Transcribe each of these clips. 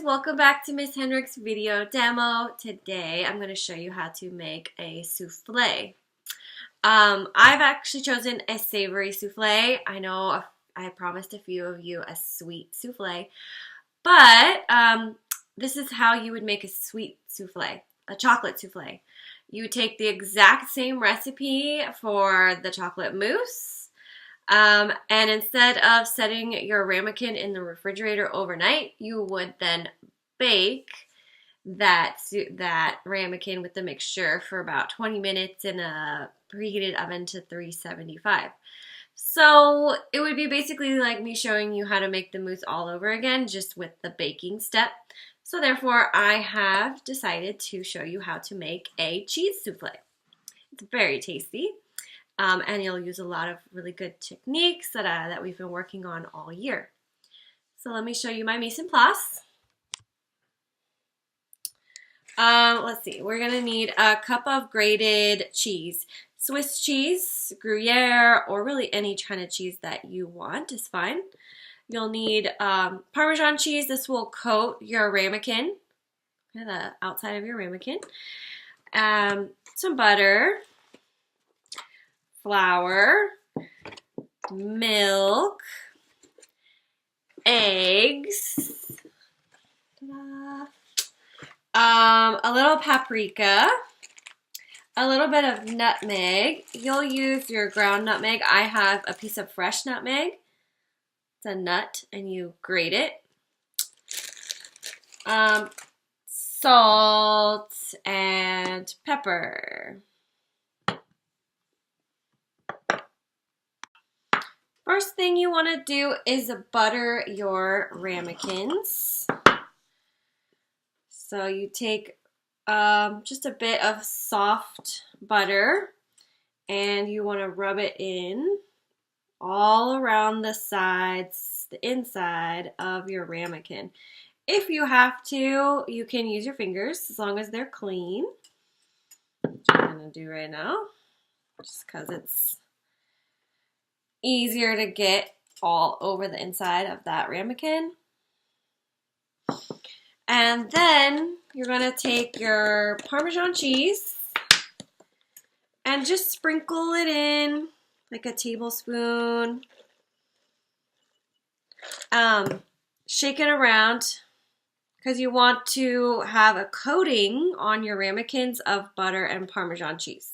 welcome back to Miss Hendrick's video demo. Today I'm going to show you how to make a souffle. I've actually chosen a savory souffle. I know I promised a few of you a sweet souffle, but this is how you would make a sweet souffle, a chocolate souffle. You would take the exact same recipe for the chocolate mousse. And instead of setting your ramekin in the refrigerator overnight, you would then bake that ramekin with the mixture for about 20 minutes in a preheated oven to 375. So it would be basically like me showing you how to make the mousse all over again, just with the baking step. So therefore, I have decided to show you how to make a cheese souffle. It's very tasty. And you'll use a lot of really good techniques that we've been working on all year. So let me show you my mise en place. Let's see, we're gonna need a cup of grated cheese. Swiss cheese, Gruyere, or really any kind of cheese that you want is fine. You'll need Parmesan cheese. This will coat your ramekin, the outside of your ramekin. Some butter, flour, milk, eggs, a little paprika, a little bit of nutmeg. You'll use your ground nutmeg. I have a piece of fresh nutmeg. It's a nut and you grate it. Salt and pepper. First thing you want to do is butter your ramekins. So you take just a bit of soft butter and you want to rub it in all around the sides, the inside of your ramekin. If you have to, you can use your fingers as long as they're clean, which I'm going to do right now, just because it's easier to get all over the inside of that ramekin. And then you're going to take your Parmesan cheese and just sprinkle it in like a tablespoon. Shake it around because you want to have a coating on your ramekins of butter and Parmesan cheese.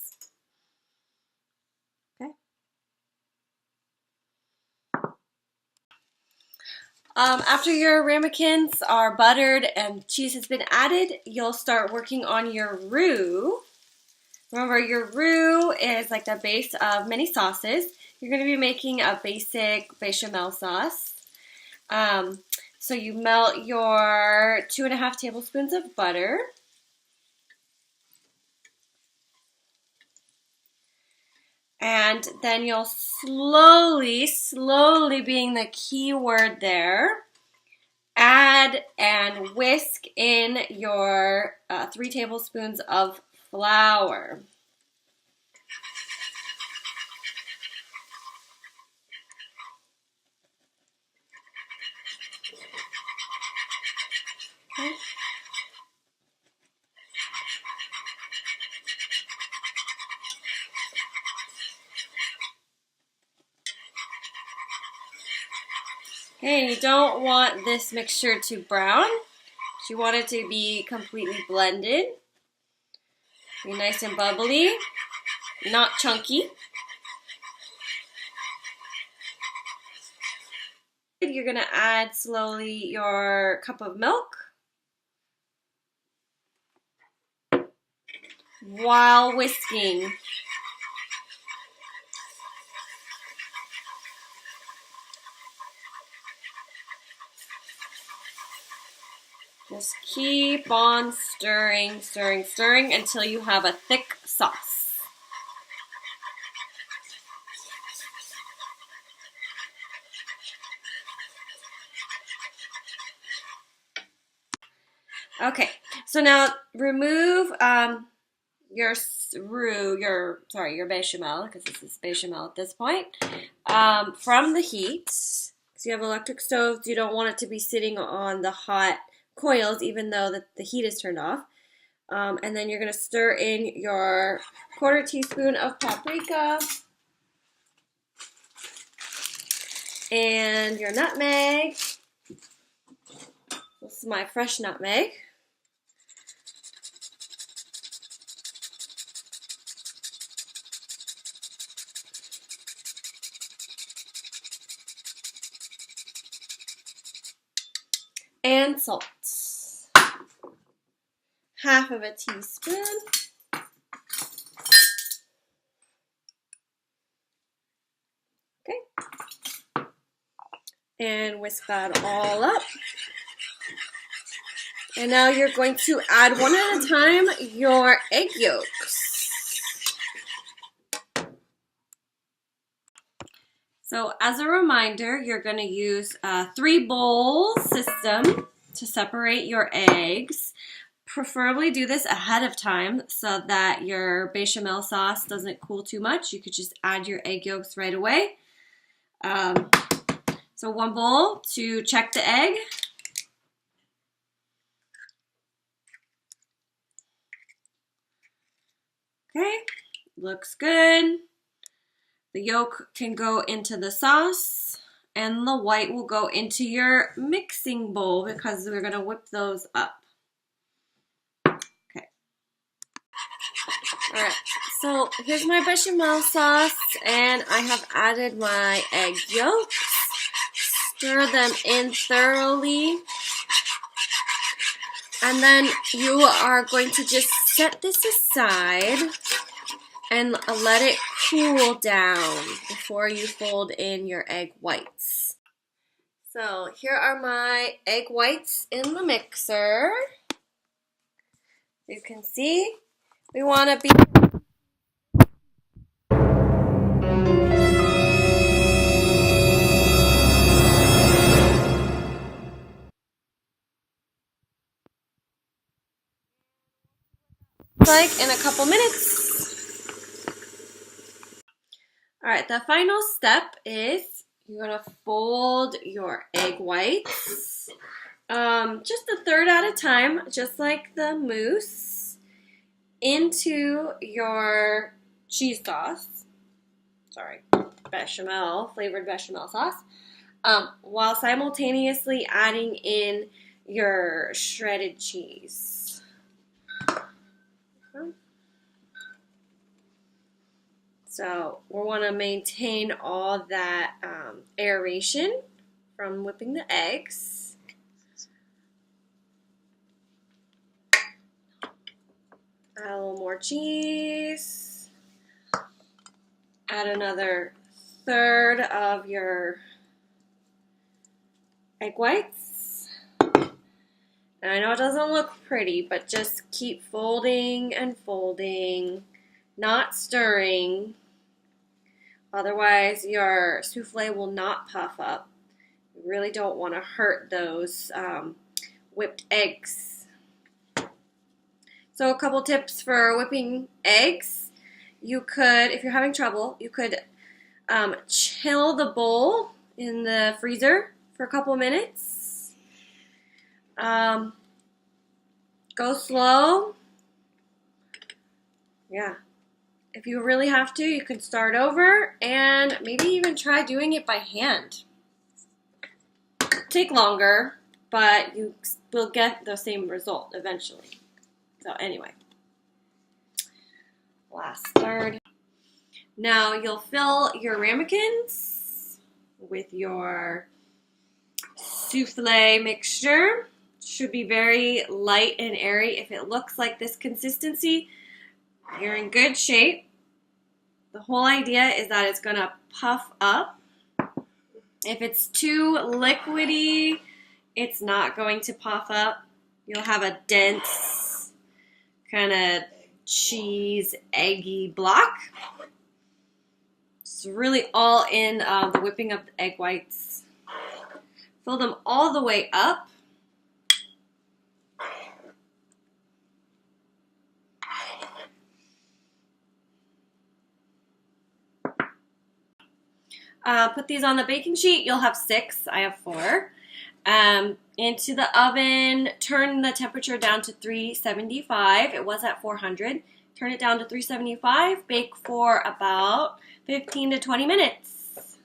After your ramekins are buttered and cheese has been added, you'll start working on your roux. Remember, your roux is like the base of many sauces. You're going to be making a basic bechamel sauce. So you melt your 2.5 tablespoons of butter. And then you'll slowly being the key word there, add and whisk in your 3 tablespoons of flour. Okay. Okay, you don't want this mixture to brown. You want it to be completely blended. Be nice and bubbly, not chunky. You're going to add slowly your cup of milk while whisking. Just keep on stirring until you have a thick sauce. Okay, so now remove your bechamel, because this is bechamel at this point, from the heat. So you have electric stoves, you don't want it to be sitting on the hot coils even though the heat is turned off. And then you're going to stir in your 1/4 teaspoon of paprika and your nutmeg. This is my fresh nutmeg. And salt. 1/2 teaspoon. Okay. And whisk that all up. And now you're going to add one at a time your egg yolks. So as a reminder, you're going to use a 3-bowl system to separate your eggs. Preferably do this ahead of time so that your bechamel sauce doesn't cool too much. You could just add your egg yolks right away. So 1 bowl to check the egg. Okay, looks good. The yolk can go into the sauce and the white will go into your mixing bowl because we're going to whip those up. Okay. All right, so here's my bechamel sauce and I have added my egg yolks. Stir them in thoroughly. And then you are going to just set this aside and let it cool down before you fold in your egg whites. So here are my egg whites in the mixer. You can see we want to be like in a couple minutes. All right, the final step is you're gonna fold your egg whites just 1/3 at a time, just like the mousse, into your cheese sauce. Sorry, bechamel, flavored bechamel sauce, while simultaneously adding in your shredded cheese. So we want to maintain all that aeration from whipping the eggs. Add a little more cheese. Add another 1/3 of your egg whites. And I know it doesn't look pretty, but just keep folding and folding, not stirring. Otherwise, your souffle will not puff up. You really don't want to hurt those whipped eggs. So a couple tips for whipping eggs. You could, if you're having trouble, you could chill the bowl in the freezer for a couple minutes. Go slow. Yeah. If you really have to, you can start over and maybe even try doing it by hand. Take longer, but you will get the same result eventually. So anyway, last 1/3. Now you'll fill your ramekins with your souffle mixture. Should be very light and airy. If it looks like this consistency, you're in good shape. The whole idea is that it's going to puff up. If it's too liquidy, it's not going to puff up. You'll have a dense kind of cheese eggy block. It's really all in the whipping of the egg whites. Fill them all the way up. Put these on the baking sheet. You'll have 6. I have 4. Into the oven, turn the temperature down to 375. It was at 400. Turn it down to 375. Bake for about 15 to 20 minutes.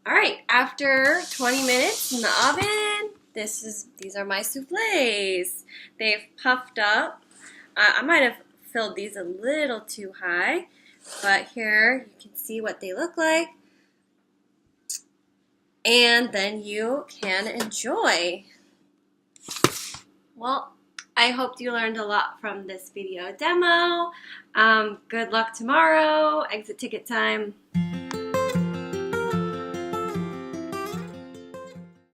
All right, after 20 minutes in the oven, these are my souffles. They've puffed up. I might have filled these a little too high, but here you can see what they look like. And then you can enjoy. Well, I hope you learned a lot from this video demo. Good luck tomorrow. Exit ticket time.